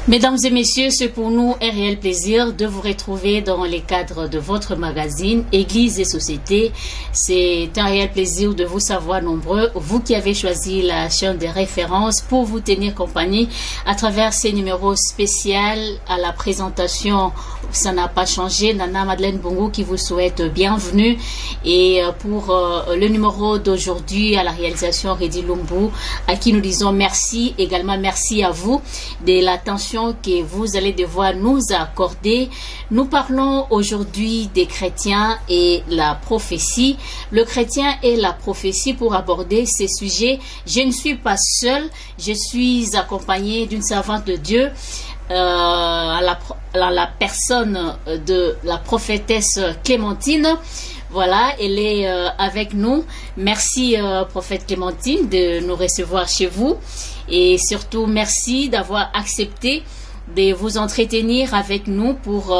Mesdames et messieurs, c'est pour nous un réel plaisir de vous retrouver dans les cadres de votre magazine Église et Société. C'est un réel plaisir de vous savoir nombreux, vous qui avez choisi la chaîne de référence pour vous tenir compagnie à travers ces numéros spéciaux à la présentation. Ça n'a pas changé. Nana Madeleine Bongo qui vous souhaite bienvenue. Et pour le numéro d'aujourd'hui à la réalisation Redi Lumbu, à qui nous disons merci. Également merci à vous de l'attention que vous allez devoir nous accorder. Nous parlons aujourd'hui des chrétiens et la prophétie. Le chrétien et la prophétie, pour aborder ces sujets, je ne suis pas seule, je suis accompagnée d'une servante de Dieu, à la personne de la prophétesse Clémentine. Voilà, elle est avec nous. Merci, prophète Clémentine, de nous recevoir chez vous. Et surtout, merci d'avoir accepté de vous entretenir avec nous pour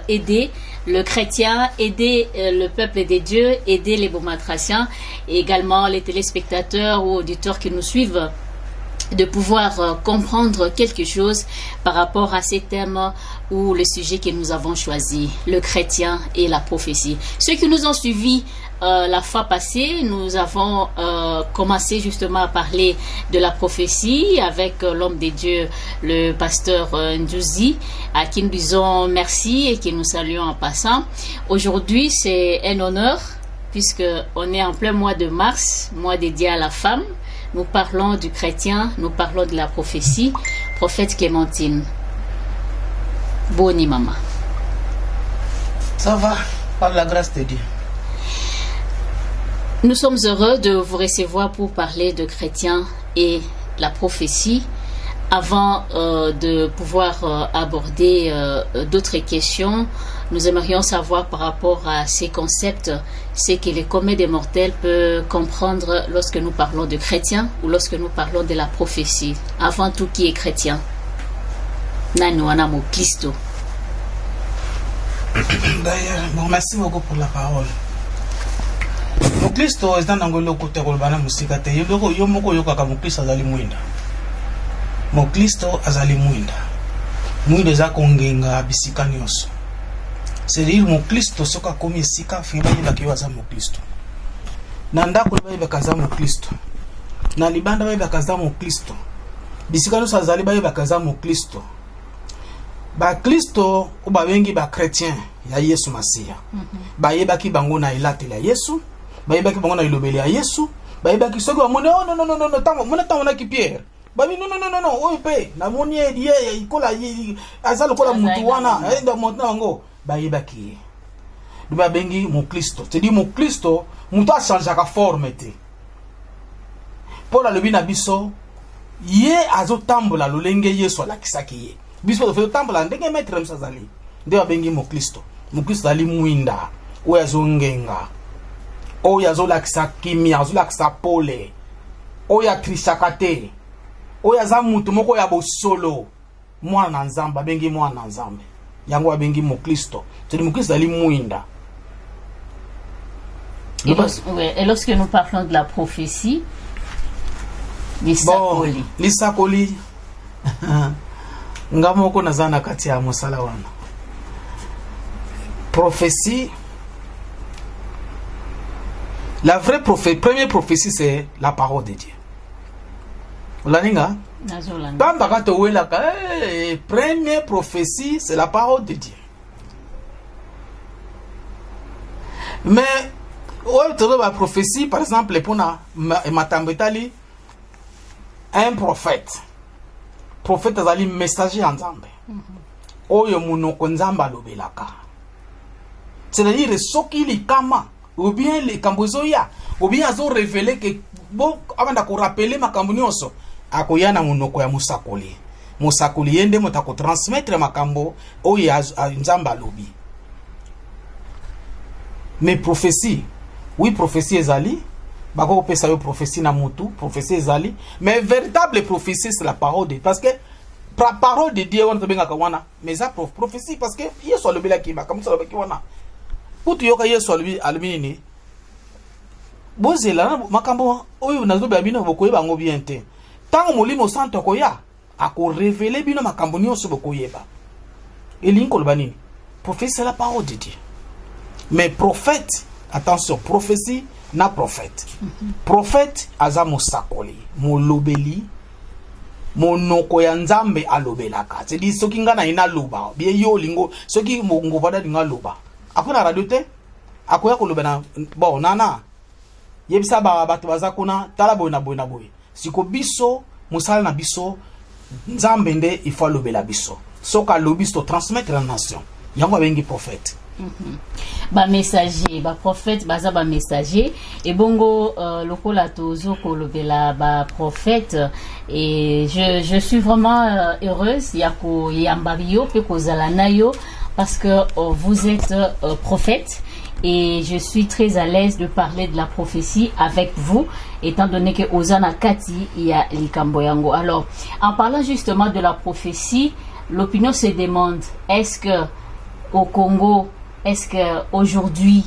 aider le chrétien, aider le peuple des dieux, aider les Beaumatraciens et également les téléspectateurs ou auditeurs qui nous suivent, de pouvoir comprendre quelque chose par rapport à ces thèmes ou le sujet que nous avons choisi, le chrétien et la prophétie. Ceux qui nous ont suivis la fois passée, nous avons commencé justement à parler de la prophétie avec l'homme de Dieu, le pasteur Ndouzi, à qui nous disons merci et qui nous saluons en passant. Aujourd'hui, c'est un honneur puisque on est en plein mois de mars, mois dédié à la femme. Nous parlons du chrétien, nous parlons de la prophétie. Prophète Clémentine. Boni maman. Ça va, par la grâce de Dieu. Nous sommes heureux de vous recevoir pour parler de chrétien et la prophétie. Avant de pouvoir aborder d'autres questions, nous aimerions savoir par rapport à ces concepts, ce que les communs des mortels peuvent comprendre lorsque nous parlons de chrétien ou lorsque nous parlons de la prophétie. Avant tout, qui est chrétien? Nani anamo Christo. D'ailleurs, bon, merci beaucoup pour la parole. Mon Christo est dans un côté de musique. Yo moko yo kaka mon Christo azali mwinda. Mon Christo azali mwinda. Mwinda za kongenga bisika nyonso. C'est-à-dire mon Christo soka komi sika finga yeba ki waza mon Christo. Na ndako bayeba kaza mon Christo. Na libanda bayeba kaza mon Christo. Bisika nyonso azali bayeba kaza mon Christo. Ba Christo ou ba bengi ba chrétien ya Yesu Masiya. Bayeba ki bango na ilatela Yesu. Bayeba ki bango na ilobeli ya Yesu. Bayeba ki soki bamone oh non tango mona tango na ki Pierre. Babi non oyo pe na moni ye ikola azalo kola mutu wana enda monta ngo bayeba ki. Ba bengi mon Christo. C'est-à-dire mon Christo mutu a changer ka forme te. Pour la lobi na biso ye azo tambola lolenge Yesu ala kisaki ye. Biso do fe tambola ndenge maître msazali. Nde bengi mon Christo. Mon Christo ali mwinda oyo azongenga. Oyo azolakisa kimia, azolakisa pole. Oyo atrishaka te. Oyo aza mutu moko ya bosolo. Mwana na nzambe, abengi mwana na nzambe. Yango abengi mo Kristo. C'est mo Kristo ali mwinda. Et lorsque nous parlons de la prophétie, Lisakoli. Lisakoli. Ngamoko nazana kati ya mosala wana. Prophétie. La vraie première prophétie, c'est la parole de Dieu. Olaninga? Première prophétie, c'est la parole de Dieu. Mais, la prophétie, par exemple, pour Matambetali, un prophète. Prophète azali messager en Zambé. Oyo munoko nzamba lobelaka. C'est-à-dire, soki likama. Ou bien les Cambozoya, ou bien ils ont révélé que bon, avant de rappeler ma Cambonioso, à Koyana Monoko ya Musakoli. Musakoli yende motako transmettre ma Cambo, ou ya Nzamba Lobi. Mais prophétie, oui, prophétie ezali, bako pesa yo prophétie na mutu, prophétie ezali, mais véritable prophétie c'est la parole de Dieu. Parce que la parole de Dieu, on te benga kawana, mais ça prophétie, parce que yeso le bila kiba, comme ça le wana. Putu yoka Yesu alumini bozela makambo oyo nazobe abino bokoyeba ngo bien te tango molimo santo koya ako révéler bino makambo nyonso bokoyeba. Elingi koloba nini? Prophète c'est la parole de Dieu. Mais prophète, attention, prophétie na prophète. Prophète aza mosakoli, molobeli, monoko ya nzambe alobelaka. C'est-à-dire soki nga na ina loba, bien yo lingo, soki mongo vada dinga loba. Ako na radio te, ako ya koloba na bon nana. Yebisa ba bato baza kuna tala boy na boy na boy. Siko biso, musala na biso, nzambe nde il faut lobela biso. Soka lobisto transmettre la nation. Yango bengi prophète. Ba messager, ba prophète, baza ba messager et bongo lokola tozo ko lobela ba prophète et je suis vraiment heureuse ya ko yamba yo pe ko zala na yo parce que vous êtes prophète. Et je suis très à l'aise de parler de la prophétie avec vous, étant donné que Ozana Kati, il y a Likamboyango. Alors, en parlant justement de la prophétie, l'opinion se demande, est-ce que au Congo, est-ce que aujourd'hui,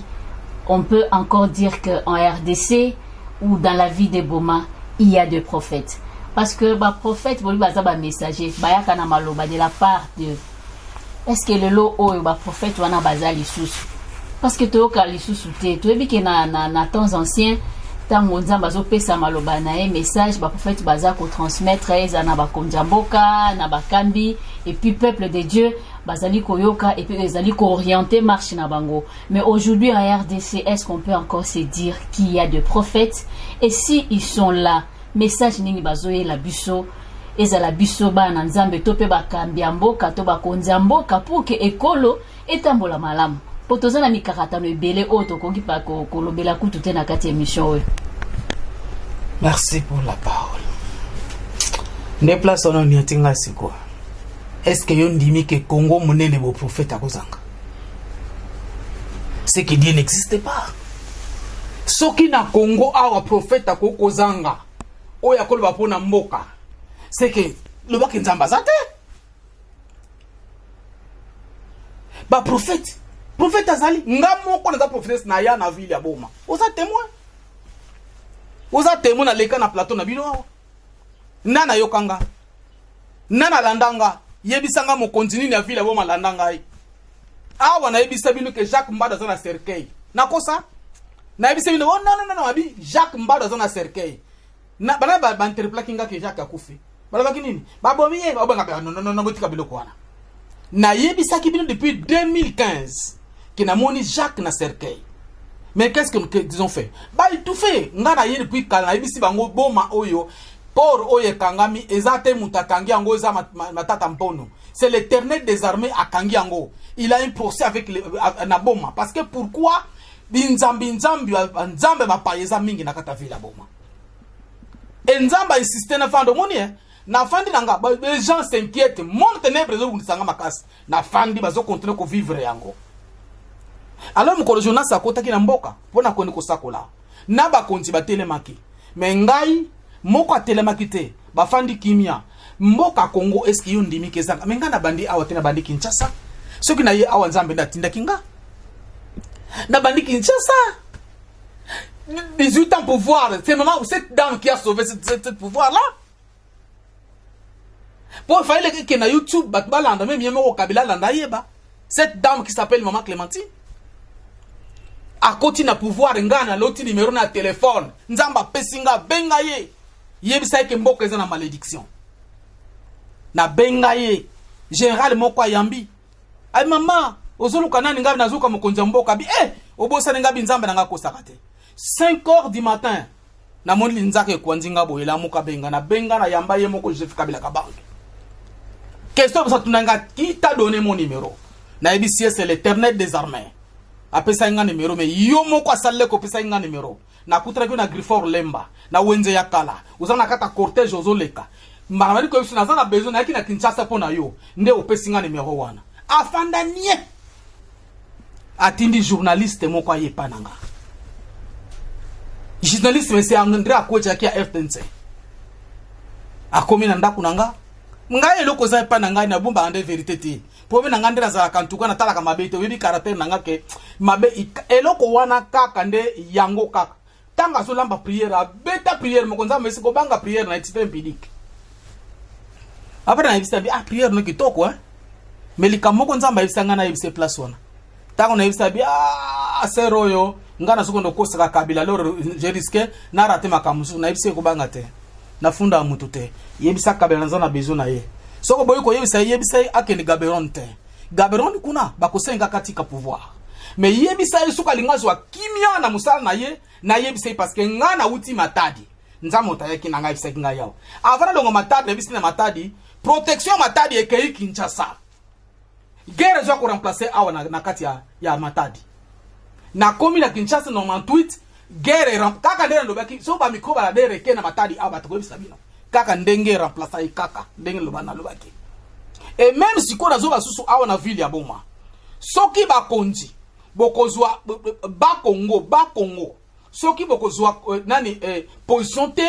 on peut encore dire qu'en RDC ou dans la vie des Boma, il y a des prophètes? Parce que bah prophète, bah messager, bah kana maloba de la part de, est-ce que le lot ou bah prophète wana bazali sous? Parce que tu as les sous-soutés, tu as vu que na temps ancien, tant que nzamba zo pesa maloba na e message, ba prophète baza ko transmettre eza na ba konjamboka, na ba kambi, et puis peuple de Dieu, bazali koyoka et puis bazali ko orienter marche na bango. Mais aujourd'hui en RDC, est-ce qu'on peut encore se dire qu'il y a des prophètes? Et si ils sont là, message ningi bazoye la biso, eza la biso ba na nzambe to pe ba kambi mboka to ba konjamboka pour que ekolo etambola malamu. Potozana mikaratano ebele oto kongi pa ko lobela kutu te na kati émission. Merci pour la parole. Ne place on ni atinga siko. Est-ce que yon dimi que Congo monene bo prophète akozanga? C'est que Dieu n'existe pas. Soki na Congo awa prophète akozanga. Oya koloba pona mboka. C'est que le baki nzamba zate. Ba prophète prophète azali ngamo ko na prophète na ya na ville ya Boma. Oza témoin. Oza témoin na leka na plateau na bino awa. Nana yokanga. Nana landanga. Yebisanga mo continue na ville ya Boma landanga ai. Awa na yebisa bino ke Jacques Mbada za na cercueil. Nakosa? Na yebisa bino non abi Jacques Mbada za na cercueil. Na bana ba interplakinga ke Jacques akufi. Bala bakinini? Ba bomiye ba banga non botika biloko wana. Na yebisa ki bino depuis 2015. Qui n'a moni Jacques na cercueil. Mais qu'est-ce qu'ils ont fait? Bah ils tout fait. Ngana yé depuis kana ibisi bango Boma oyo por oye kangami ezate mutakangi ango za matata mpono. C'est l'Éternel des armées à kangi ango. Il a un procès avec na Boma parce que pourquoi binzambi nzambe ba payeza mingi na kata vila Boma. Et nzamba insisté na fando moni na fandi nanga les gens s'inquiètent monte ténèbres zo kunisanga makasi na fandi bazo continuer ko vivre yango. Alors mukolo Jonas akotaki na mboka pona koni kosakola na ba konti batelemaki mais ngai moko atelemaki te bafandi kimia mboka Congo est-ce qu'il y a ndimi kezanga mais ngana bandi awa tena bandi Kinshasa soki na ye awa nzambe ndatinda kinga na bandi Kinshasa 18 ans pouvoir c'est maman ou cette dame qui a sauvé cette pouvoir là pour faire que na YouTube batbalanda même yemo kabila landa yeba cette dame qui s'appelle maman Clémentine a côté na pouvoir ngana loti numéro na téléphone nzamba pesinga benga ye yebisa ke mboka eza na malédiction na benga ye général moko yambi ay mama ozoluka nani ngabi nazuka mokonza mboka bi obosa ngabi nzamba nanga kosaka te 5 heures du matin na moni nzaka ekwanzinga boyela moka benga na yamba ye moko Joseph Kabila kabange question ça tunanga qui t'a donné mon numéro na yebisi c'est l'Éternel des armées apesa inga numéro mais yo moko asale ko pesa inga numéro na kutra ko na Grifford Lemba na wenze ya kala uzana kata cortège ozoleka mara ko yusuna zana besoin na kina Kinshasa pona yo nde opesa inga numéro wana afanda nie atindi journaliste moko ayepa nanga journaliste mais c'est André akocha ki a FTNC akomi na ndaku nanga ngai eloko za epa nanga na bomba ande vérité te pobe nanga ndira za kantuka na talaka mabe to webi caractère nanga ke mabe eloko wana kaka nde yango kaka tanga so lamba prière beta prière mokonza mesi ko banga prière na titre empirique après na yebisa bi ah prière no kitoko hein mais likamoko nzamba yebisa ngana yebisa place wana tango na yebisa bi ah sero yo ngana sukondo kosaka kabila loro je risque na rater makamusu na yebisa ko banga te na funda mutu te yebisa kabila nzana besoin na ye soko boy ko yebisa akeni Gaborone te Gaborone kuna bakosenga katika pouvoir mais yebisa suka lingazwa kimia na musala na yebisa parce que ngana uti matadi nzamo tayaki na ngai bisaki ngai yao avant longo matadi yebisa na matadi protection matadi ekei Kinshasa guerre zo ko remplacer awa na kati ya matadi na komi na Kinshasa no tweet guerre kaka ndenge lobaki so ba mikro ba dere ke na matadi awa to yebisa bino kaka ndenge remplacer kaka ndenge lobana lobaki et même si ko nazo basusu awa na ville ya Boma soki ba konji bokozwa ba Congo soki bokozwa nani position te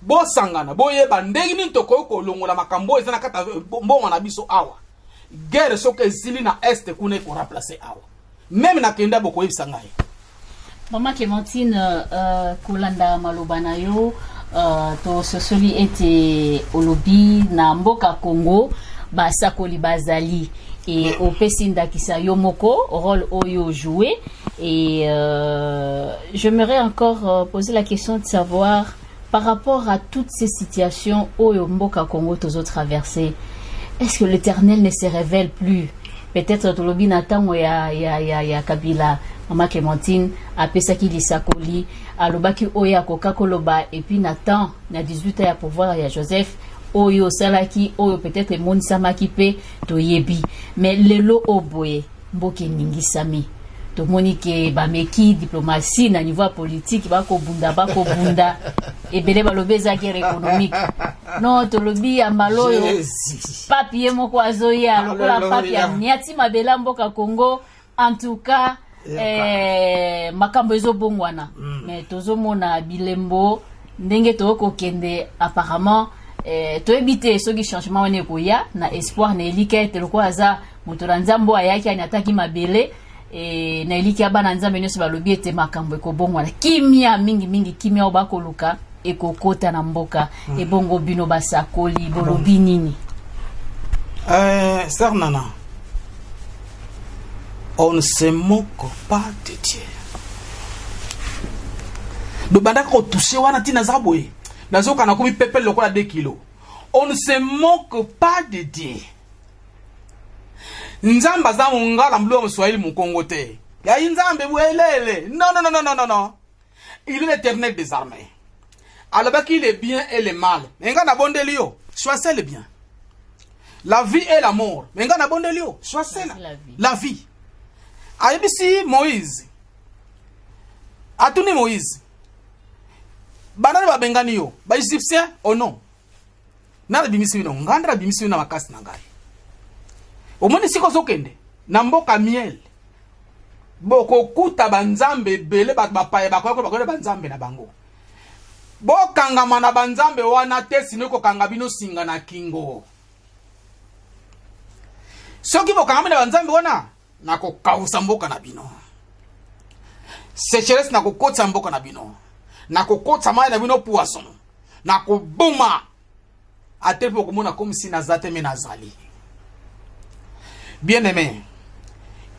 bo sangana boyeba ndenge ni toko ko longola makambo ezana kata mbongo na biso awa guerre soki ezili na est kuna ko remplacer awa même na kenda boko yebisa ngai Maman Clémentine kolanda malobana yo to sosoli ete olobi na mboka Congo basakoli bazali et au Pessinda Kisa Yomoko, rôle Oyo joué. Et j'aimerais encore poser la question de savoir, par rapport à toutes ces situations Oyo Mboka Congo Tozo traversées, est-ce que l'Éternel ne se révèle plus? Peut-être Tolobi Nathan ya Kabila, Maman Clémentine, a Pesaki Lisakoli, a Lobaki Oya Koka Koloba, et puis Nathan, na 18 ans à pouvoir, ya Joseph, Oyo Salaki, Oyo peut-être Moni Samakipe, Toyebi. Mais lelo oboye, Mboke Ningisami. To Monique Bameki, diplomatie, na niveau politique, bako bunda, et bele balobeza guerre économique. Non, to lobi amaloyo, papier moko azoya, lokola papier, niati mabela Mboka Congo, en tout cas, makambo ezo bongwana. Mais tozo mona bilembo, ndenge to kokende apparemment, to éviter ce qui changement on ekoya na espoir na elika te lokwa aza motola nzambo ayaki anataki mabele na elika bana nzambe nyoso balobi ete makambo ekobongwana kimia mingi kimia obakoluka ekokota na mboka ebongo bino basakoli bolobi nini sœur Nana, on ne se moque pas de Dieu do banda ko toucher wana tina zaboye nazoka na komi pepe lokola 2 kilos. On ne se moque pas de Dieu. Nzamba za mungala mlo mswahili mukongo te. Ya nzambe bwelele. Non. Il est l'Éternel des armées. Alors qu'il est bien et le mal. Menga na bondelio, choisissez le bien. La vie et la mort. Menga na bondelio, choisissez la vie. Aibisi Moïse. Atuni Moïse. Banane ba bengani yo ba Egyptien oh non na bimisi no ngandra bimisi na makasi na ngai omoni siko zokende na mboka miel boko kuta banzambe bele ba paye ba ko banzambe na bango bokanga mana banzambe wana te sinoko kanga bino singa na kingo soki bokanga mana banzambe wana nako kausa mboka na bino sécheresse nako kotsa mboka na bino na kokotsa mai na bino poisson na koboma atepo komona comme si nazate me nazali. Bien aimé,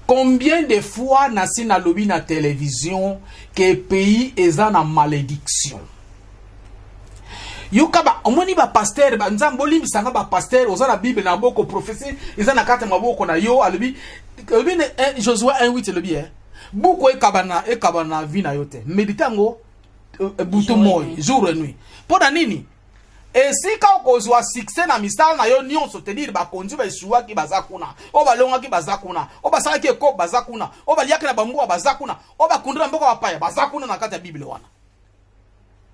combien de fois nasi na lobi na télévision que pays eza na malédiction yuka ba omoni ba pasteur ba nzambo limbisanga ba pasteur oza na bible na boko prophétie eza na kata maboko na yo alobi Josué 1:8 lobi buko ekabana vi na yote meditango butu moy jour et nuit pona nini et si ka okozwa succès na misala na yo nyonso te dire ba konzi ba isuwa ki bazakuna o balonga ki bazakuna o basala ki ko bazakuna o baliaka na bambu bazakuna o bakundira mboko bapaya bazakuna na kata ya bible wana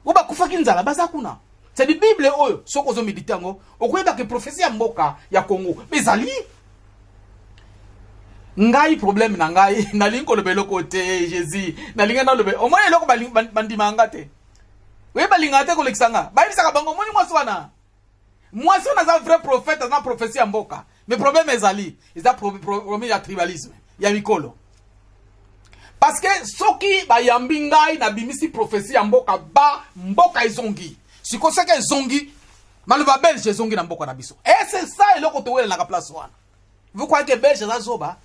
o bakufa kinzala bazakuna c'est di bible oyo soko zo meditango okoyeba ke prophétie ya mboka ya Congo bezali ngai problème na ngai na linko le belo côté Jésus na linga na le be o moye loko bandimanga te we balinga te ko lekisanga ba ibisaka bango moni mwaswana za vrai prophète na prophétie ya mboka mais problème ezali eza problème ya tribalisme ya mikolo parce que soki ba yambi ngai na bimisi prophétie ya mboka ba mboka ezongi siko seke ezongi Maluba belge zongi na mboka na biso. Et c'est ça eloko to wele na ka place wana. Vous croyez que belge za zoba?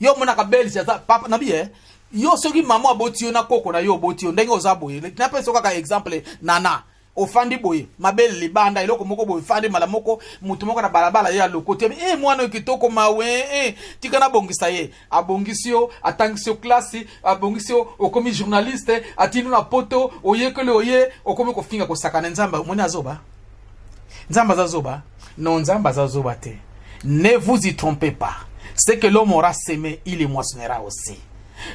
Yo mona ka belge za papa na biye. Yo soki maman aboti na koko na yo boti ndenge ozaboye. Na pesa ka exemple nana. Ofandi boye mabele libanda eloko moko boye fandi mala moko mutu moko na balabala ya lokote mwana kitoko mawe tika na bongisa ye abongisio atangisio classe abongisio okomi journaliste atinu na poto oyekele oye okomi ko finga ko sakana nzamba mwana azoba nzamba za zoba non nzamba za zoba te. Ne vous y trompez pas, c'est que l'homme aura semé il moissonnera aussi.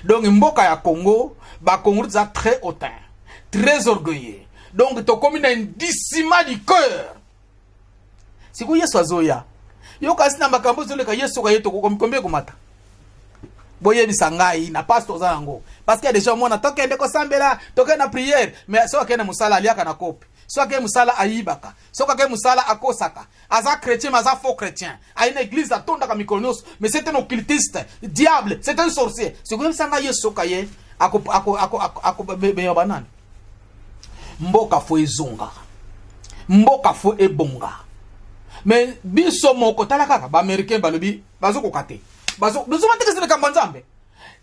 Donc mboka ya Congo ba Congo za très hautain, très orgueilleux. Donc, tu comme un dissiment du cœur. Si vous êtes zoya, yo kasi na makambo zole ka yeso ka yeto combien komata. Boye bisangai na pastor zango. Parce qu'il y a des gens mona toke ndeko sambela, toke na prière, mais so ka na musala aliaka na kopi. So ka musala ayibaka, so ka musala akosaka. Aza chrétien, mais aza faux chrétien. A une église à tonda ka mikonos, mais c'est un occultiste, diable, c'est un sorcier. Si vous sanga yeso ka ye, ako banane. Mboka fo ezonga mboka fo ebonga mais biso moko tala kaka ba américain balobi bazoko kate bazo mateke sele kamba nzambe.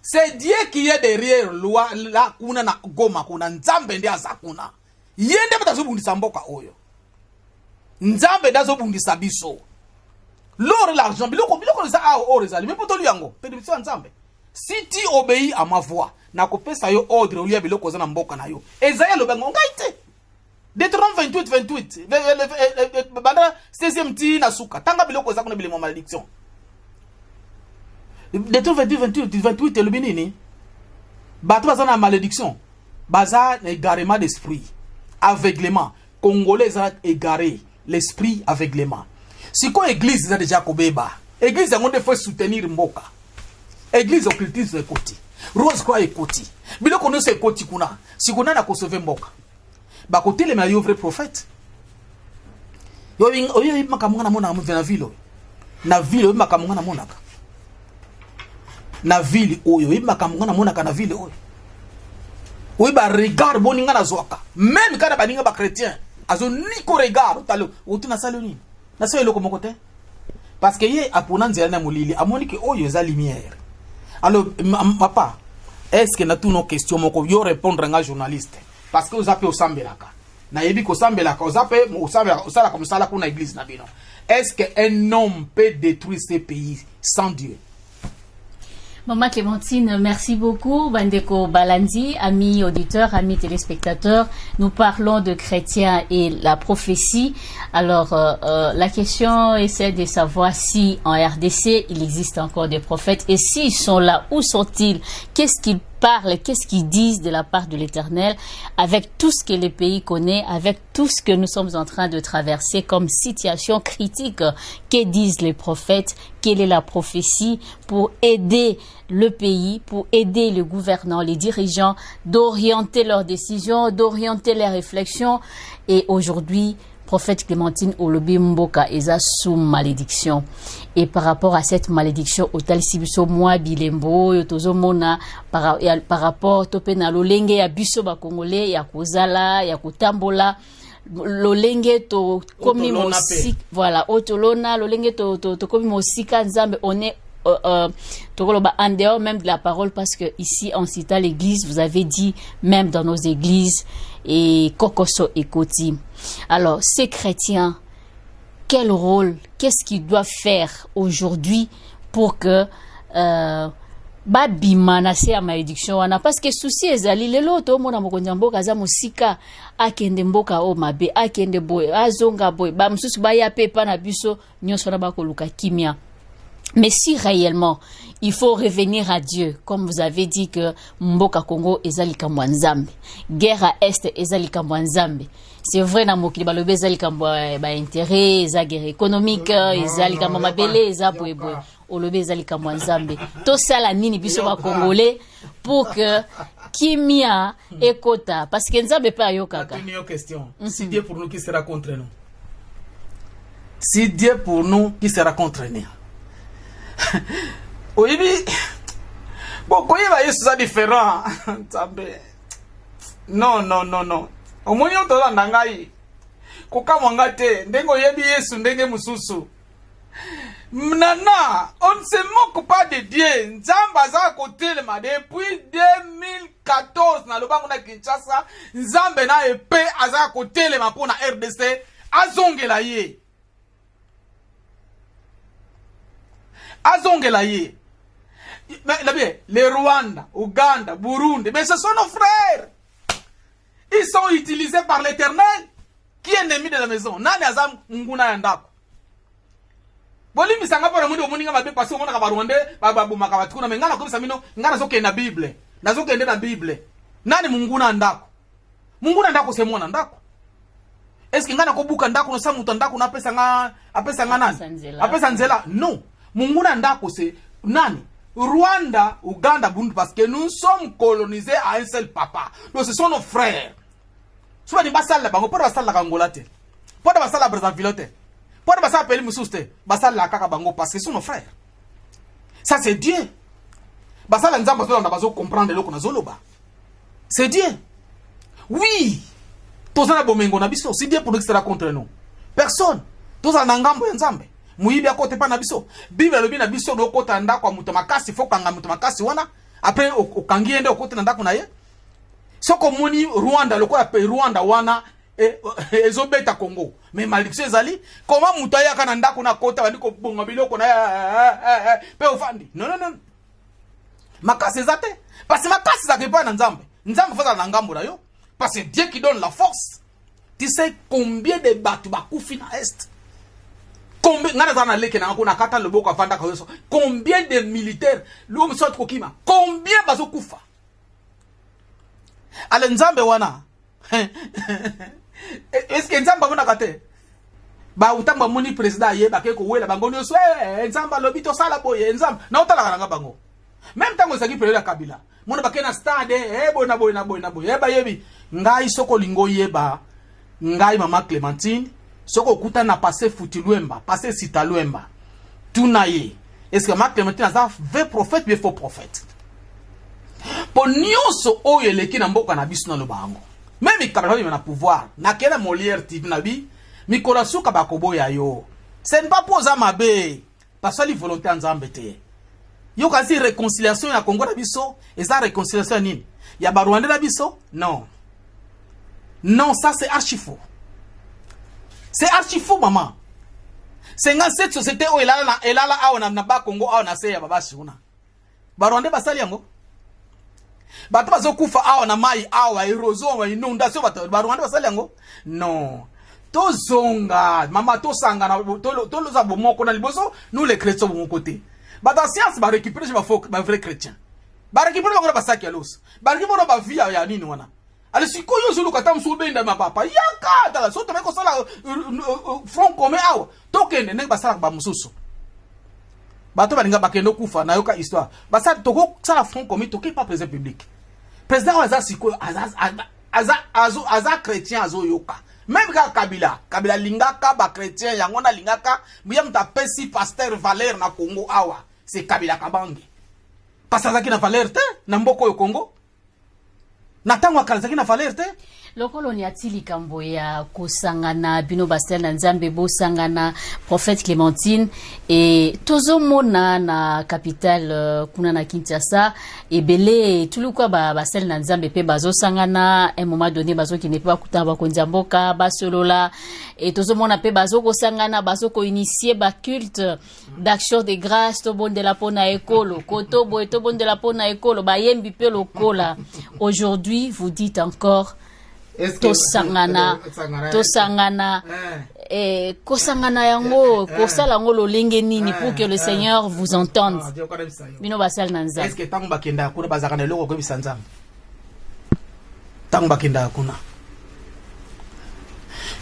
C'est Dieu qui est derrière loi la kuna na goma kuna nzambe ndi azakuna yende batazo bundisa mboka oyo nzambe dazo bundisa biso l'or l'argent biloko za a or ezali mais poto yango pédition nzambe. Si tu obéis à ma voix, na kopesa yo ordre ou ya biloko za na mboka na yo. Esaïe lo bengo ngaite. Deutéronome 28. Banda 16e ti na suka. Tanga biloko za kuna bilemo malédiction. Deutéronome 28 le binini. Bato baza na malédiction. Baza na égarement d'esprit. Aveuglement. Congolais a égaré l'esprit aveuglement. Si ko église za déjà kobeba. Église yango de faut soutenir mboka. Église occultiste de côté. Rose croix et côté. Bilo kono se côté kuna. Si kuna na ko sauver mboka. Ba côté le meilleur vrai prophète. Yo makamwa na mona na ville. Na ville makamwa na mona. Na ville oyo makamwa na mona na ville oyo. Oui ba regard boninga na zoaka. Même kana baninga ba chrétien. Azo ni ko regard talo. Otuna saloni. Na so eloko mokote. Parce que ye apona nzela na molili amoni ke oyo za lumière. Alors, papa, est-ce que na toutes nos questions, moko yo répondre à un journaliste? Parce que vous avez au Sambelaka. Na yebi ko Sambelaka, vous avez au Sambelaka comme ça la kuna église na bino. Est-ce qu'un homme peut détruire ces pays sans Dieu? Maman Clémentine, merci beaucoup. Bandeko Balandi, amis auditeurs, amis téléspectateurs, nous parlons de chrétiens et la prophétie. Alors, la question est celle de savoir si en RDC, il existe encore des prophètes et s'ils sont là, où sont-ils? Qu'est-ce qu'ils parlent, qu'est-ce qu'ils disent de la part de l'Éternel avec tout ce que le pays connaît, avec tout ce que nous sommes en train de traverser comme situation critique. Que disent les prophètes? Quelle est la prophétie pour aider le pays, pour aider les gouvernants, les dirigeants d'orienter leurs décisions, d'orienter les réflexions? Et aujourd'hui, prophète Clémentine Olobi Mboka eza sous malédiction. Et par rapport à cette malédiction, au talisibiso moi bilembo yotozo mona par rapport topena lolenge ya biso ba congolais ya kozala ya kotambola lolenge to komi mosik voilà otolona lolenge to komi mosika nzambe on est en dehors même de la parole parce que ici en citant l'église vous avez dit même dans nos églises et Kokoso et Koti. Alors ces chrétiens, quel rôle, qu'est-ce qu'ils doivent faire aujourd'hui pour que babimana se ya malédiction wana parce que souci ezali lelo to mona mokonza mboka za mosika akende mboka o mabe akende boy azonga boy ba msusu ba ya pepa na biso nyonso na bakoluka kimia. Mais si réellement il faut revenir à Dieu, comme vous avez dit que Mboka Congo ezali kamwa nzambe, guerre à est ezali kamwa nzambe. C'est vrai na mokili balobe ezali kamwa ba intérêt, eza guerre économique, ezali kamwa mabele, eza boyeboy. Olobe ezali kamwa nzambe. To sala nini biso ba congolais pour que kimia ekota parce que nzambe pa yokaka. Une question. Si Dieu pour nous, qui sera contre nous? Si Dieu pour nous, qui sera contre nous? Oui, bon, quand il va ça différent, non. Au moins, on te l'a nangai. kokamwanga te ndenge oyebi Yesu ndenge mususu. Nana, on ne se moque pas de Dieu. Nzamba za kotelema depuis 2014 na lobango na Kinshasa. Nzambe na epé aza kotelema pour na RDC azongela ye. Azongela ye. Mais les Rwanda, Ouganda, Burundi, mais ce sont nos frères. Ils sont utilisés par l'Éternel. Qui est ennemi de la maison? Nani azam nguna yandako. Bolimi sanga pora mundi omuninga mabe parce omona ka Rwanda babuma ka batukuna mengana ko bisamino ngana zoke na Bible. Nazoke ende na Bible. Nani munguna ndako? Munguna ndako se mwana ndako. Est-ce que ngana ko buka ndako no samuta ndako na apesa nga nani? Apesa nzela. Non. Munguna ndako se nani? Rwanda, Ouganda, Burundi, parce que nous sommes colonisés à un seul papa. Donc ce sont nos frères. Soit ni basal la bango, pas de basal la Angola te, pas de basal la Brazzaville te, pas de basal la Peli Moussous te, basal la Kaka bango parce que ce sont nos frères. Ça c'est Dieu. Basal la Nzamba on a besoin de comprendre le qu'on a zoloba. C'est Dieu. Oui. Tous en a bomengo na biso. C'est Dieu pour nous qui sera contre nous. Personne. Tous en angambo Nzambe. Muibi akote pa na biso. Bible lobi na biso do kota ndako kwa muto makasi fo kanga muto makasi wana. Après okangi ende okote na ndako na ye. Soko moni Rwanda lokola pe Rwanda wana ezobeta Congo. Mais malédiction ezali comment muto ayaka na ndako na kota bandiko bonga biloko na pe ofandi. Non non non. Makasi ezate. Parce que makasi za kepa na Nzambe. Nzambe faza na ngambo na yo. Parce que Dieu qui donne la force. Tu sais combien de batu bakufi na est. Combien de militaires l'homme soit kokima combien bazo kufa ale Nzambe wana est-ce que Nzambe wana kate ba utamba moni président ye ba ke ko wela bango nyoso Nzambe lobito sala boye Nzambe na utala kana bango même tango saki président Kabila mona ba ke na stade bona boy ba yebi ngai soko lingo yeba ngai mama Clémentine soko kuta na passé Futiluemba, passé Sitaluemba. Tunaye. Est-ce que ma Clémentine a vrai prophète ou faux prophète? Pour nyonso oyo eleki na mboka na biso na lobango. Même kabala na pouvoir, na kena Molière TV na bi, mikolo suka bakoboya yo. Ce n'est pas pour mabe, parce que la volonté Nzambe te. Yo kasi réconciliation ya Congo na biso, et ça réconciliation nini? Ya ba Rwanda na biso? Non. Non, ça c'est archi faux. C'est archi faux, maman. C'est dans cette société où elle a na ba Congo, où na seya baba shuna. Barwande basali yango. Bato bazo kufa awa na mai awa erozo wa inondation bato Barwande basali yango. Non. To zonga, mama to sanga na to loza bomoko na liboso, nous les chrétiens de mon côté. Ba dans science ba récupérer je ba vrai chrétien. Ba récupérer ba basaki ya los. Ba récupérer ba vie ya nini wana. Ale sikoyo zulu kata msobenda ma papa yaka tala so to meko sala front commun awa tokende ne basala ba mususu bato balinga bakendo kufa na yoka histoire basa toko sala front commun toke pas président public président aza sikoyo aza chrétien azo yoka même ka Kabila lingaka ba chrétien yango na lingaka biya mta pesi pasteur Valère na Congo awa c'est Kabila kabange pasazaki na Valère te na mboko yo Congo Natangwa kalazaki na Valère te lokolo ni atili kambo ya kosangana bino bastel na Nzambe bo sangana prophète Clémentine et tozomona na capitale kuna na Kinshasa et belé tuluko ba bastel na Nzambe pe bazo sangana un moment donné bazo ki ne pas kutaba ko Nzamboka basolola et tozomona pe bazo ko sangana bazo ko initier ba culte d'action de grâce to bon de la pona ekolo koto bo to bon de la pona ekolo ba yembi pe lokola aujourd'hui vous dites encore tosangana kosangana yango kosala ngo lolenge nini pour que le Seigneur vous entende bino basal nanza est-ce que tango bakenda kuna bazakana loko ko bisanza tango bakenda kuna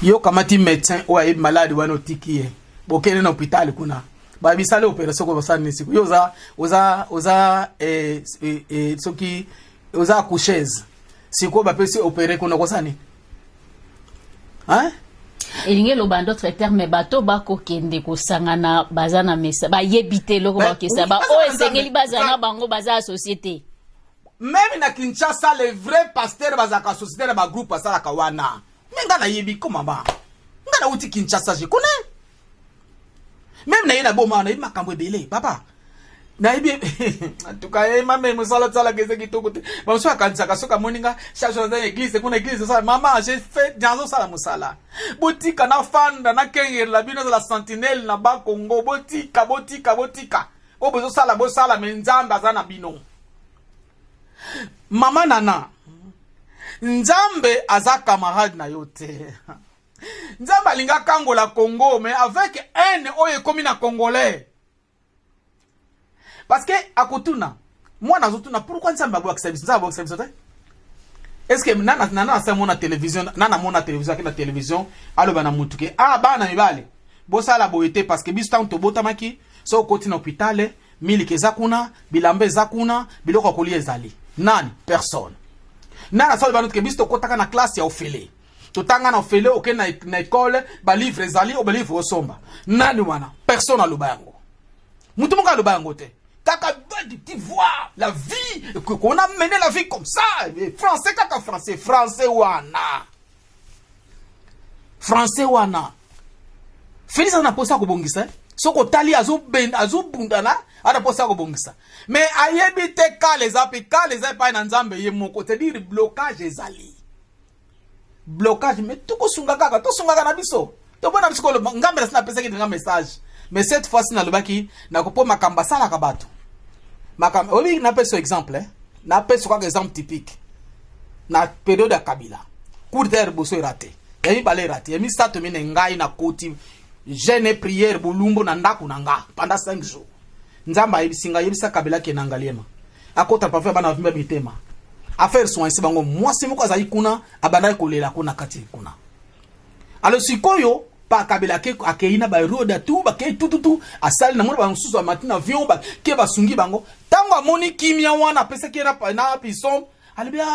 yo kamati médecin ou ay malade wana otikiye bokene na hôpital kuna ba bisale opération ko basana nisiku yo oza soki oza coucheuse si quoi ba pesi opérer kuna kosani hein elinge lo bando traiteur me bato bako kende ko sangana bazana mesa ba yebite loko ba kesa ba o esengeli bazana bango baza société même na Kinshasa les vrais pasteurs bazaka société na ba groupe asala kawana minga na yebi ko mama nga na uti Kinshasa je connais. Même na yena boma na yima kambo belé papa. Na ibi en tout cas mama musala tsala kese kitoko te. Ba so akanisa kasoka moninga chaque dans l'église kuna église ça maman j'ai fait dans sala musala. Botika na fanda na kengere la bino la sentinelle na ba Congo botika. O bozo sala menzamba za na bino. Mama nana. Nzambe aza camarade na yote. Nzambe alinga kango la Congo mais avec haine oye komi na congolais. Parce que akutuna moi nazotuna pourquoi nzambe abo service nzambe abo service te? Est-ce que nana sa mona télévision nana mona télévision ki na télévision alo bana mutuke bana mibale bo sala boyete parce que biso tanto botamaki so koti na hôpital miliki zakuna bilambe zakuna biloko kolia ezali nani personne nana sa bana ke biso kotaka na classe ya ofele totanga na ofele oke na école ba livre ezali o ba livre osomba nani wana personne aloba yango mutu moka aloba yango te kaka tu vois la vie qu'on a mené la vie comme ça français kaka français wana Félix ana posa ko bongisa soko tali azobundana ana posa ko bongisa mais ayebi te ka les api pa na nzambe ye moko te dire blocage ezali blocage mais to ko sunga na biso to bona biso ko ngambe na pesa ki nga message mais cette fois-ci na lobaki na ko po makamba sala ka bato makamba obi na peso exemple na peso kwa exemple typique na période ya Kabila cour d'air boso raté yemi balé raté yemi stato mine ngai na koti jeûne prière bulumbo na ndaku nanga pendant 5 jours nzamba yebisinga yebisa Kabila ke nangaliema akota parfois bana vimba bitema affaire soin se bango moi c'est moko azali kuna abanda kolela kuna kati kuna alors sikoyo pa Kabila ke akeina ba roda tu ba ke tututu asali na mona ba nsusu ba matina avion ba ke ba sungi bango tango amoni kimia wana pesa ke na pison alibia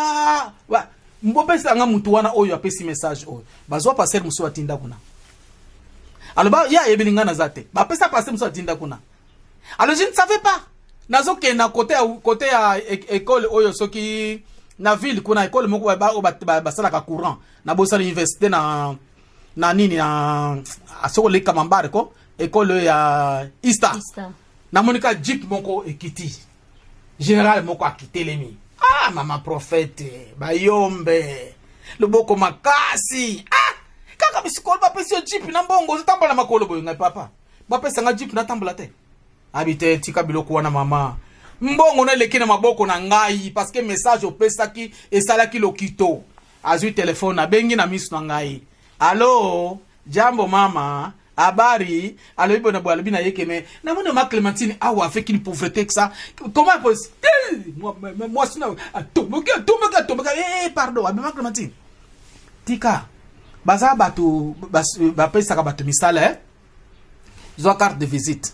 wa mbopesa nga mutu wana oyo apesi message oyo bazwa passer musu atinda kuna aloba ya yebilinga na zate ba pesa passer musu atinda kuna alors je ne savais pas nazo ke na côté ya école oyo soki na ville kuna école moko ba sala ka courant na bosa université na nini na asoko le kamambare ko école ya Ista na monika jeep moko ekiti général moko akitelemi mama prophète bayombe loboko makasi kaka bisikolo ba pesi jeep na mbongo zitambola makolo boyo ngai papa ba pesa nga jeep na tambola te habite tika biloko wana mama mbongo na leki na maboko na ngai parce que message opesa ki esalaki lokito azui téléphone abengi na misu na ngai allo jambo mama habari alo ibo na bwala bina yeke me na mona ma Clémentine awa avec une pauvreté que ça comment possible moi sina tomoka pardon ma Clémentine tika baza bato ba pesa ka bato misala zwa carte de visite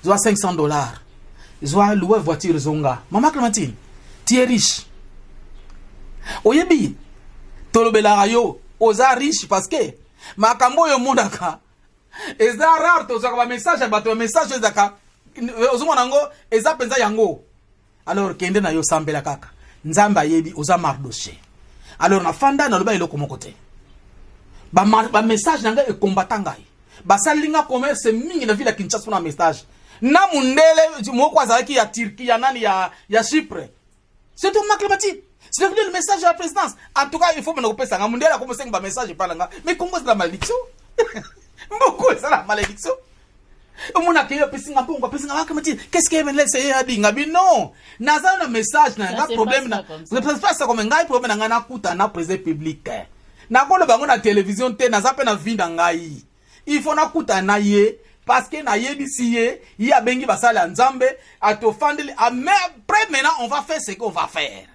zwa $500 zwa louer voiture zonga mama Clémentine tu es riche oyebi tolobela rayo oza riche parce que makambo yo mondaka eza rare to zaka ba message bato message ezaka ozomona ngo eza penza yango alors kende na yo sambela kaka nzamba yebi oza mardoché alors na fanda na loba eloko moko te ba message nanga e combattant ngai ba salinga commerce mingi na ville ya Kinshasa na message na mundele moko azaki ya Turquie ya nani ya Chypre c'est tout Clémentine. C'est le message à la présidence. En tout cas, il faut me le passer. On a commencé un message par là. Mais comment c'est la malédiction? Beaucoup c'est la malédiction. On a créé un petit peu qu'est-ce qu'il veut laisser à dire? Non. N'a un message, n'a pas problème. Ne pense pas ça comme un gars problème n'a pas na président public. N'a pas le bango na télévision té n'a pas na vie d'angai. Il faut na kuta na ye parce que na yebisiye il y a bengi basala nzambe à te fandeli. Mais après maintenant on va faire ce qu'on va faire.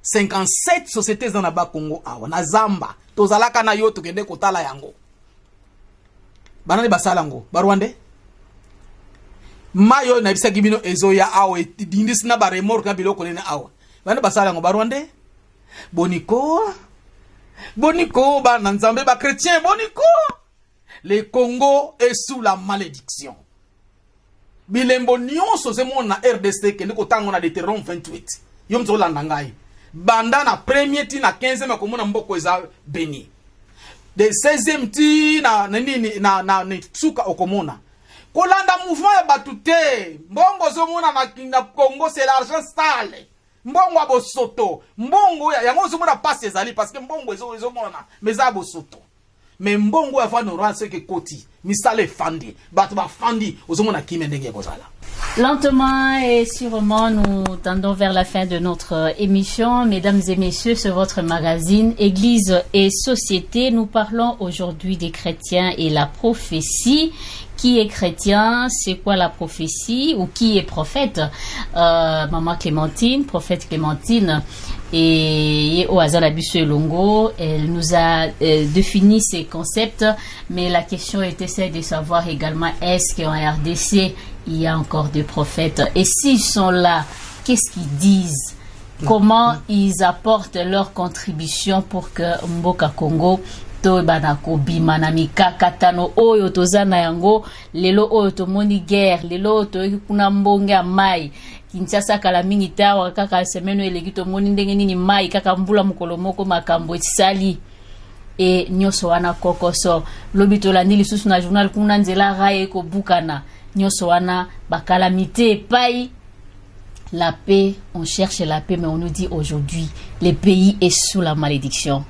57 sociétés dans la bas Congo awa na zamba tozalaka na yo tokende kotala yango banani basala ngo barwande mayo na bisa gibino ezoya awa dindis na ba remorque na biloko nene awa banani basala ngo barwande boniko ba nzambe ba chrétien boniko le Congo est sous la malédiction bilembo nyonso zemona na RDC ke ndiko tango na Deutéronome 28 yom zolanda ngai banda na premier ti na 15e komona mboko eza béni de 16e ti na tsuka okomona kolanda mouvement ya batute mbongo zomona na Congo c'est l'argent sale mbongo abosoto mbongo yango zomona passe ezali parce que mbongo ezomona meza abosoto mais mbongo ya fano rance que koti misale fandi batu ba fandi ozomona kimendenge kozala. Lentement et sûrement, nous tendons vers la fin de notre émission. Mesdames et messieurs, sur votre magazine Église et Société, nous parlons aujourd'hui des chrétiens et la prophétie. Qui est chrétien? C'est quoi la prophétie? Ou qui est prophète? Maman Clémentine, prophète Clémentine, et au hasard Longo, elle nous a défini ces concepts, mais la question était celle de savoir également est-ce qu'en RDC il y a encore des prophètes, et s'ils sont là, qu'est-ce qu'ils disent, comment ils apportent leur contribution pour que Mboka Congo to banako bimana mikakatano oyo tozana yango lelo oyo tomoni guerre lelo to kuna mbonge ya mai Kinshasa kala mingi tawa kaka semeno eleki tomoni ndenge nini mai kaka mbula mukolo moko makambo etisali e nyoso wana kokoso lobi tolandi lisusu na journal kuna nzela raye ko bukana nyoso wana bakalamité pai. La paix, on cherche la paix, mais on nous dit aujourd'hui le pays est sous la malédiction.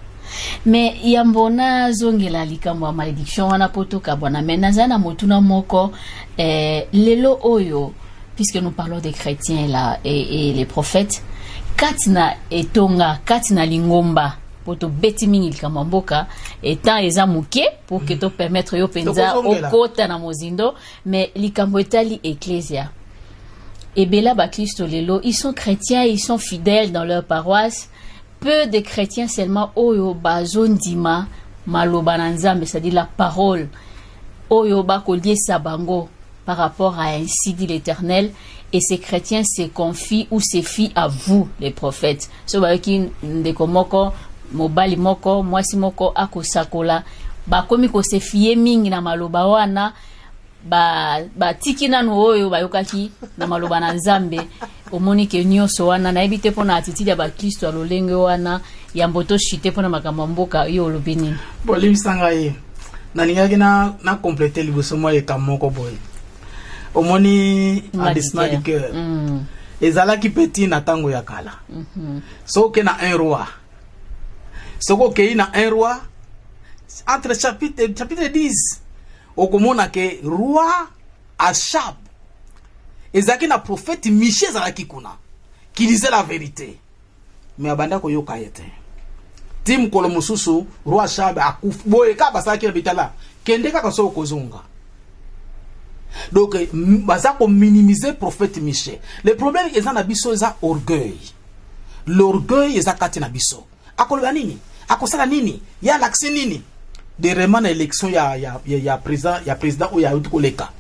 Mais yambona zongela likambo malédiction wana potoka bwana menazana motuna moko lelo oyo, puisque nous parlons des chrétiens là et les prophètes, katina etonga katina lingomba poto beti mingi likambo mboka etant eza muke pour que to permettre yo penza okota na mozindo, mais likambo etali ecclesia et bela ba Kristo lelo, ils sont chrétiens, ils sont fidèles dans leur paroisse. Peu de chrétiens seulement oyo bazon dima maloba na Nzambe, c'est-à-dire la parole oyo ba kolie sabango par rapport à ainsi dit l'Éternel, et ces chrétiens se confient ou se fient à vous les prophètes. So ba ki ndeko moko mobali moko mwasi moko akosakola ba komi ko se fie mingi na maloba wana ba tikina no oyo ba yokaki na maloba na Nzambe. Omoni ke nyoso wana na ebite pona atitidi ya ba Kristo alolenge wana ya mboto shite pona makambo mboka yo olobini bolim sanga ye na ningaki na compléter liboso mo eka moko boy omoni adisma du cœur ezala ki petit na tango ya kala so ke na un roi so ko ke na un roi entre chapitre 10 okomona ke roi Achab ezaki na prophète Michée zalaki kuna qui disait la vérité, mais abanda ko yoka yete tim kolo mususu roi Achab akuf boye ka basaki bitala kende ka kaso kozonga. Donc baza ko minimiser prophète Michée. Le problème est na biso eza orgueil, l'orgueil eza kati na biso akoloba nini akosala nini ya l'accès nini de remana élection ya président ou ya utukoleka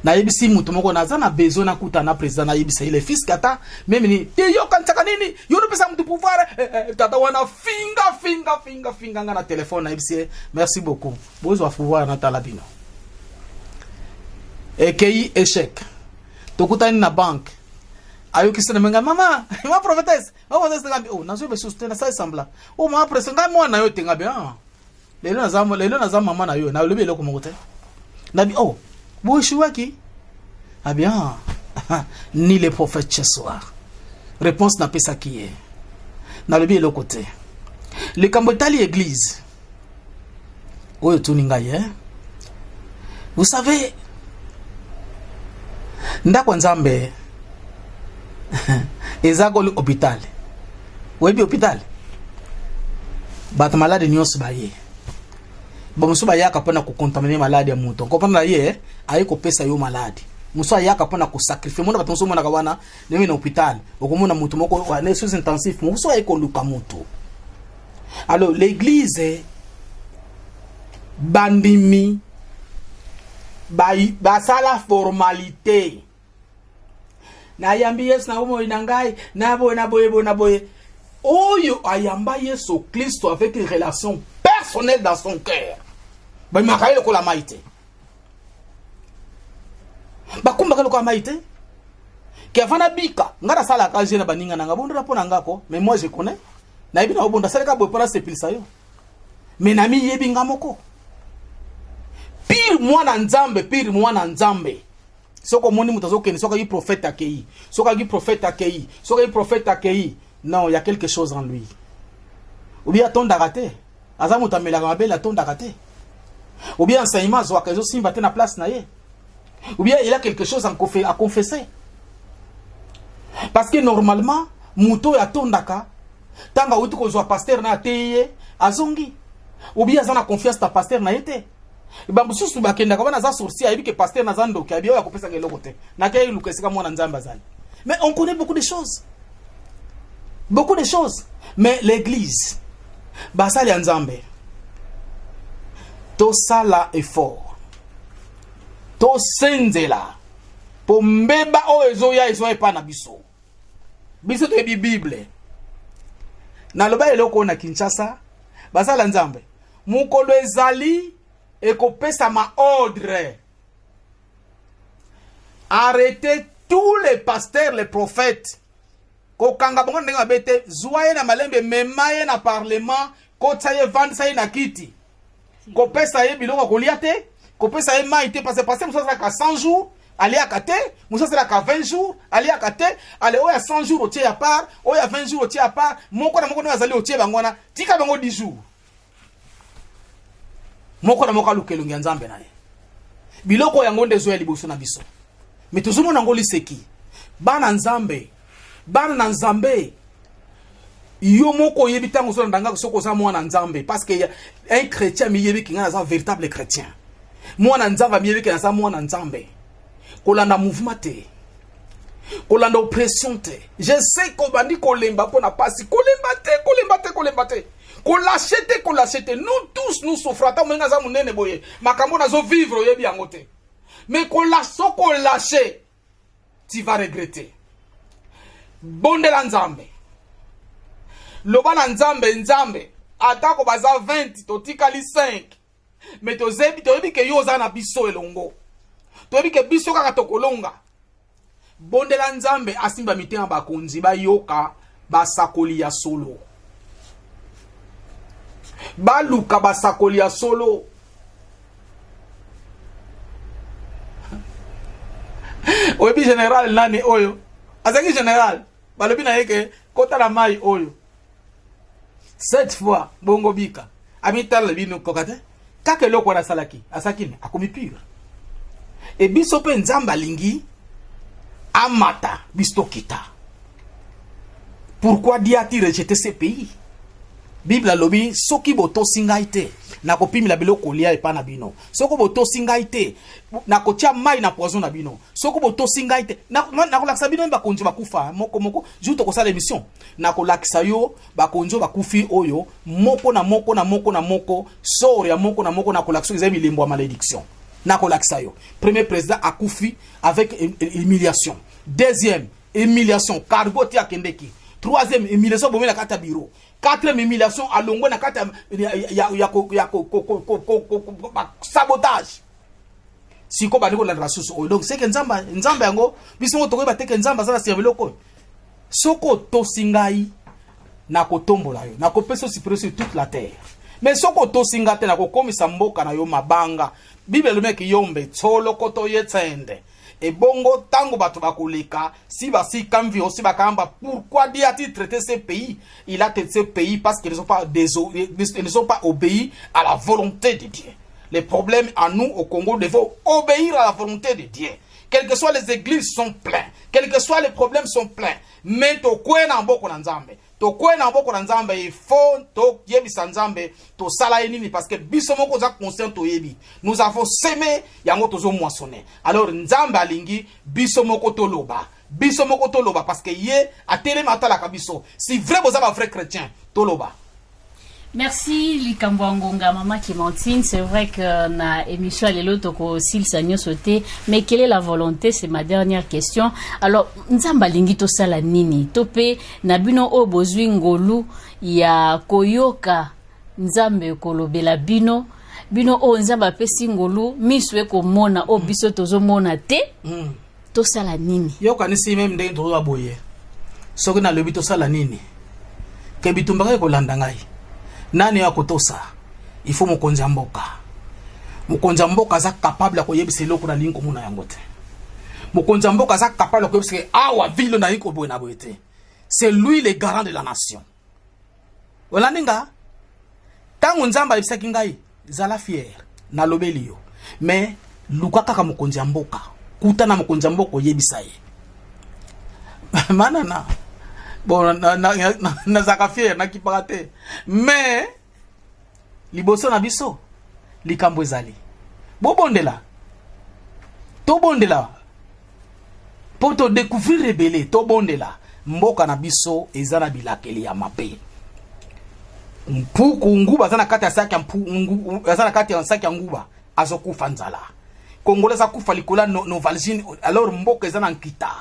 na yebisi mutu moko naza na besoin na kuta na président na yebisa ile fils kata même ni yo kantaka nini yo no pesa mutu pouvoir tata wana finga na téléphone na yebisi merci beaucoup bozo pouvoir na talabino ekei échec tokutani na banque ayo kisana menga mama ma prophétesse on va se ngambi oh nazo be soutenir ça sembla oh ma presanga moi na yo tenga bien lelo na mama na yo na lobi eloko moko te nabi oh Bouchouaki. Ah bien, ni les prophètes ce soir. Réponse n'a pas ça qui est. N'a le bien le côté. Le Kambotali église. Où est vous savez, ndako nzambe ezako l'hôpital. Où est l'hôpital? Bat malade nyos baye. Bamuso ba yaka pona ko contaminer malade ya muto. Comprendre na ye ayi ko pesa yo malade. Muso yaka pona ko sacrifier mona batonso mona kawana nemi na hôpital. Okomona muto moko wa ne sous intensif. Muso ayi ko luka muto. Alors l'église bandimi ba sala formalité. Na yambi yes na umo inangai na boye. Oyo ayamba Yesu Kristo avec une relation personnelle dans son cœur. Ba makaile ko la maite. Ba kumba ko la maite. Ki afana bika ngara sala ka jena baninga nanga bonda pona ngako mais moi je connais. Na ibina obonda sala ka boy pona sepilisa yo. mais nami yebi nga moko. Pire mwana nzambe. Soko moni mutazo kene, soka yi prophète akei. Soka yi prophète akei. Non, il y a quelque chose en lui. Ou bien ton d'araté. Azamu tamela mabela ton d'araté. Ou bien enseignement zo akazo simba te na place na ye. Ou bien il a quelque chose à confesser. Parce que normalement, muto ya tondaka, tanga uti ko zo pasteur na teye azongi. Ou bien azana confiance ta pasteur na yete. Ba mususu bakenda ka bana za sourcia yebi ke pasteur na zando ka biyo ya kopesa ngelo kote. Na ke lukesika mwana nzamba zali. Mais on connaît beaucoup de choses. Beaucoup de choses. Mais l'église, basali ya nzambe. To sala effort. To senzela. Po mbeba o ezoya epa na biso. Biso to yebi Bible. Na loba eloko na Kinshasa, basala nzambe. Mukolo ezali ekopesa ma ordre. Arrêtez tous les pasteurs, les prophètes. Kokanga bongo ndenga bete zuaye na malembe memaye na parlement kotsaye vandsaye na kiti. Kopesa ye biloko kolia te, kopesa ye mai te parce que passer musa ka 100 jours, ali akate, musa sera ka 20 jours, ali akate, ale oya 100 jours otie à part, oya 20 jours otie à part, moko na moko no azali otie bangwana, tika bango 10 jours. Moko na moko lukelungi nzambe na ye. Biloko yango ndezo ya liboso na biso. Mais tuzumo na ngoli seki. Bana nzambe yo moko yebi tango so ndanga soko za mwana nzambe parce que un chrétien mi yebi kinga za véritable chrétien. Mwana nzambe mi yebi kinga za mwana nzambe. Kolanda mouvement te. Kolanda oppression te. Je sais ko bandi kolemba pona pasi kolemba te. Kolachete. Nous tous nous souffrons ta mwenga za munene boye. Makambo na zo vivre yebi yango te. Mais lâcher, tu vas regretter. Bonde la nzambe. Loba na nzambe. Atako baza 20, totikali 5. Mais toyebi ke yoza na biso elongo. Toyebi ke biso kaka tokolonga. Bonde la nzambe asimba mitenga bakonzi bayoka basakoli ya solo. Baluka basakoli ya solo. Oyebi général nani oyo. Azaki général. Balobi na yeke kota la mai oyo. 7 fois bongo bika. Amitala bino kokate. Kake loko na salaki. Asakine akomi pure. E biso pe nzamba lingi amata bistokita. Pourquoi Dieu a-t-il rejeté ces pays? Bible a lobi soki boto singaite na kopimi la biloko lia epa na bino. Soko boto singaite na kotia mai na poison na bino. Soko boto singaite na kolakisa bino ba konjo bakufa moko juto ko sala émission. Na kolakisa yo ba konjo bakufi oyo moko na moko sori ya moko na kolakisa ezami limbo malédiction. Na kolakisa yo. Premier président akufi avec humiliation. Deuxième humiliation cargo ti akendeki. Troisième humiliation bomé na kata bureau. Quatrième humiliation à longo na kata sabotage. Siko bandiko la rasusu. Donc c'est que nzamba yango biso moto ba teke nzamba za servilo ko. Soko to singai na kotombola yo. Na kopesa supérieur sur toute la terre. Mais soko to singate na kokomisa mboka na yo mabanga. Bible le mec yombe tsolo koto yetsende. Et bongo tango bato bakoleka si basi kamvi aussi bakamba pourquoi Dieu a-t-il traité ces pays? Il a traité ces pays parce qu'ils ne sont pas obéis à la volonté de Dieu. Les problèmes à nous au Congo devons obéir à la volonté de Dieu. Quelles que soient les églises sont pleines, quels que soient les problèmes sont pleins. Mais to kwena mboko na nzambe. To kwena mboko na nzambe il faut to yebisa nzambe to sala nini parce que biso moko za conscient to yebi. Nous avons semé yango tozo moissonner. Alors nzambe alingi biso moko to loba. Biso moko to loba parce que ye a télé matala kabiso. Si vrai boza ba vrai chrétien to loba. Merci Likambwangonga, Maman Clémentine. C'est vrai que na émission Lelo Toko Sil Sanyo sauté, mais quelle est la volonté? C'est ma dernière question. Alors, nzamba lingi to sala nini? Tope nabino o bozwi ngolu ya koyoka nzambe kolobela bino o nzamba pesi ngolu miswe ko mona o biso tozo mona te. To sala nini? Yoka ni si même ndenge to aboye. Soki na lobi to sala nini? Ke bitumbaka ko landa ngai. Nani ya kotosa? il faut mokonzi ya mboka. Mokonzi ya mboka aza capable ya koyebisa eloko na lingi komona yango te. Mokonzi ya mboka aza capable ya koyebisa awa vile na lingi koboye na boye te. C'est lui le garant de la nation. Olaninga tango nzamba ayebisaki ngai zala fier na lobeli yo. Mais luka kaka mokonzi ya mboka. Kuta na mokonzi ya mboka oyebisa ye. Manana bon na zaka fier na kipakate. Mais liboso na biso likambo ezali bobondela to bondela pour te découvrir rebelle to bondela mboka na biso ezana bilakeli ya mape mpuku nguba zana kati ya saki zana kati ya saki ya nguba azokufa nzala Congolais akufa likola no valgine alors mboka ezana nkita.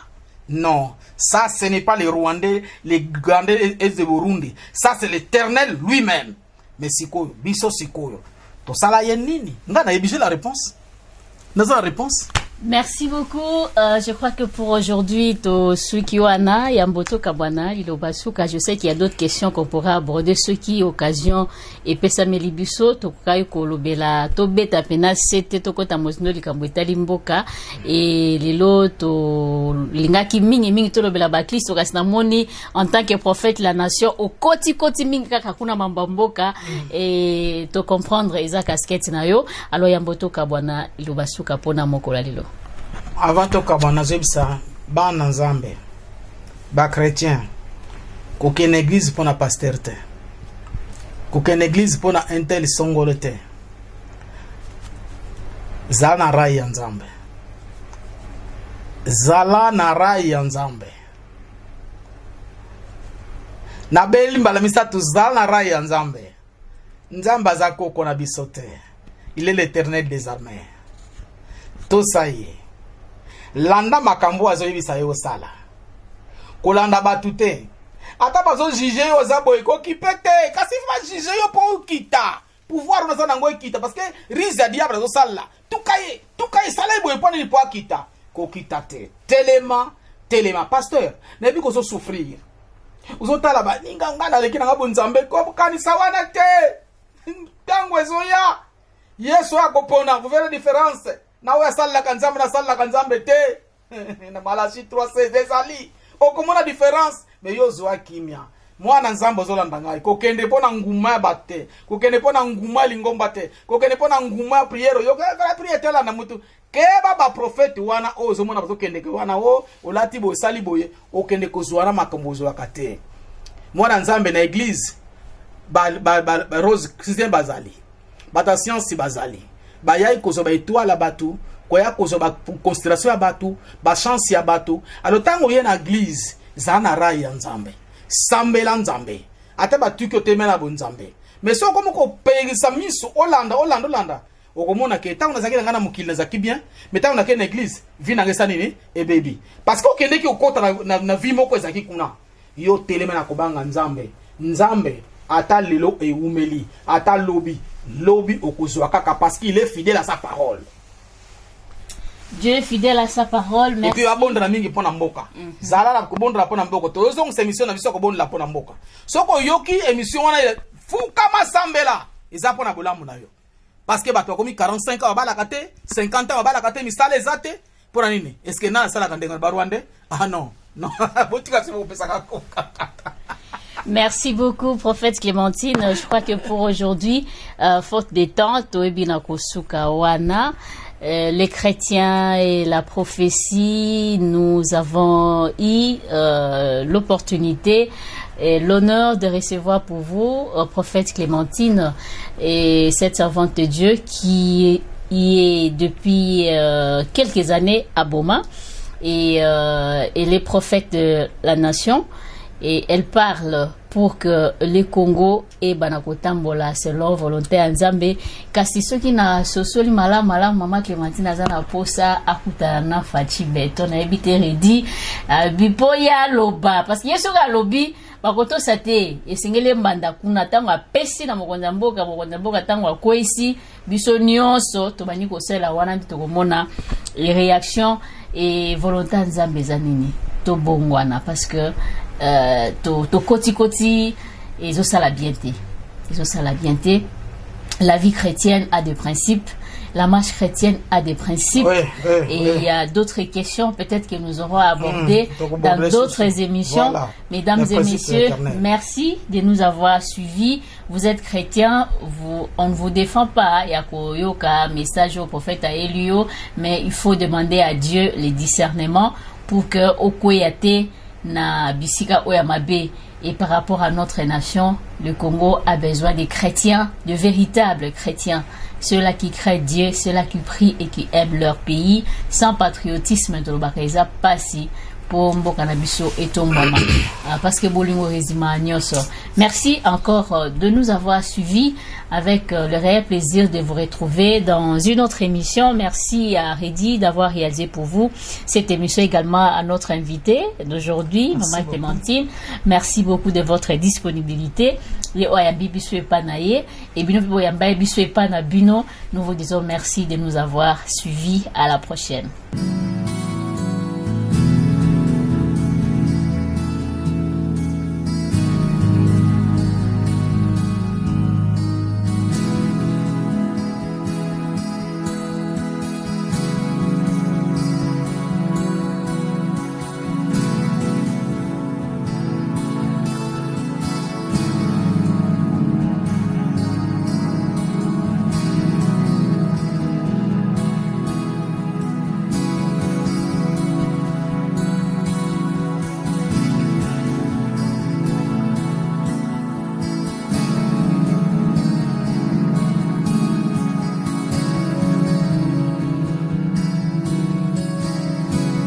Non, ça ce n'est pas les Rwandais, les Gandais et les Burundi, ça c'est l'Éternel lui-même. Mais sikoyo, biso sikoyo. To sala yenini. Nga na yebije la réponse. Nous avons la réponse. Merci beaucoup. Je crois que pour aujourd'hui, to Sukiwana, Yamboto Kabwana, Lilobasuka, je sais qu'il y a d'autres questions qu'on pourra aborder. Ce qui occasion et pesa melibiso, to kai kolobela, to beta pena sete to kota mosno likambweta limboka et lilo to lingaki mingi to lobela baklis to kasna moni en tant que prophète la nation au koti mingi kaka kuna mambamboka et to comprendre eza casquette na yo. Alors Yamboto Kabwana, Lilobasuka pona mokola lilo. Avant to kabana zebisa ba na nzambe ba chrétien kokene église pour na pasteur te kokene église pour na intel songolo te zala na rai ya nzambe zala na rai ya nzambe na beli mbala misatu zala na rai ya nzambe nzambe azako kona bisote il est l'Éternel des armées tout ça y est. Landa makambo azoyebisa yo sala kolanda batute ata bazo juger yo zabo ekoki pete kasi va juger yo pour kita pouvoir na sana ngo kita parce que riza diable zo sala tukaye sala boye pona ni pour kita ko kita te telema pasteur na bi ko so souffrir uzotala ba ninga ngana lekina ngabo nzambe ko kanisa wana te tango ezoya Yesu akopona vous verrez la différence. Na we sala kanzambe na sala kanzambe te na Malachi 3:16 ezali okomona différence mais yo zo akimia mwana nzambo zolanda ngai kokende pona nguma bate kokende pona nguma lingomba te kokende pona nguma prière yo ka prière tela na mutu keba ba prophète wana ozo mona bazokende ke wana o olati bo sali boye okende kozwana makambozo akate mwana nzambe na église ba rose christian bazali bata science bazali ba yai kozo ba étoile batu koya kozo ba constellation ya batu ba chance ya batu alors tango ye na église zana rai ya nzambe sambela nzambe ata batu ko temela bo nzambe mais so komo ko pegisa miso olanda okomona ke tango nazaki ngana mukili nazaki bien mais tango na ke na église vi na ngesa nini e baby parce que okende ki okota na vi moko ezaki kuna yo telema na kobanga nzambe ata lelo e umeli ata lobi okozwa kaka parce qu'il est fidèle à sa parole. Dieu est fidèle à sa parole. Merci. Et puis abondra mingi pona mboka. Zala la kubondra pona mboka. Tozo ngse émission na biso ko bondra pona mboka. Soko yoki émission wana fuka masambela. Eza pona bolamu na yo. Parce que bato komi 45 ans bala kate, 50 ans bala kate misale zate pona nini? Est-ce que na sala kandenga barwande? Ah non. Botika se mo pesa kako. Merci beaucoup, prophète Clémentine. Je crois que pour aujourd'hui, faute de temps, les chrétiens et la prophétie, nous avons eu l'opportunité et l'honneur de recevoir pour vous, prophète Clémentine, et cette servante de Dieu qui est depuis quelques années à Boma, et les prophètes de la nation. Et elle parle pour que le Congo et Banakotambola selon volonté Nzambe kasi soki na sosoli mala mama Clémentine azana posa akuta na fachi beto na ebite redi bipoya loba parce que yeso ga lobi bakoto sate esengele mbanda kuna tango apesi na mokonza mboka tango akwesi biso nyonso to bani ko sela wana ndito komona les réactions et volonté Nzambe zanini to bongwana parce que to koti et ça la bienté la vie chrétienne a des principes, la marche chrétienne a des principes, et il y a d'autres questions peut-être que nous aurons abordées dans d'autres émissions. Voilà. Mesdames et messieurs, merci de nous avoir suivis. Vous êtes chrétiens, on ne vous défend pas. Il y a un message au prophète à Elio, mais il faut demander à Dieu les discernements pour que Okoyate na bisika oyamabe. Et par rapport à notre nation, le Congo a besoin de chrétiens, de véritables chrétiens. Ceux-là qui craignent Dieu, ceux-là qui prient et qui aiment leur pays, sans patriotisme de l'Obakaiza, pas si pour Mbokanabiso et ton maman. Parce que Bolingo Rezima Nyoso. Merci encore de nous avoir suivis, avec le réel plaisir de vous retrouver dans une autre émission. Merci à Reddy d'avoir réalisé pour vous cette émission, également à notre invité d'aujourd'hui, Maman Clémentine. Merci beaucoup de votre disponibilité. Et nous vous disons merci de nous avoir suivis. À la prochaine.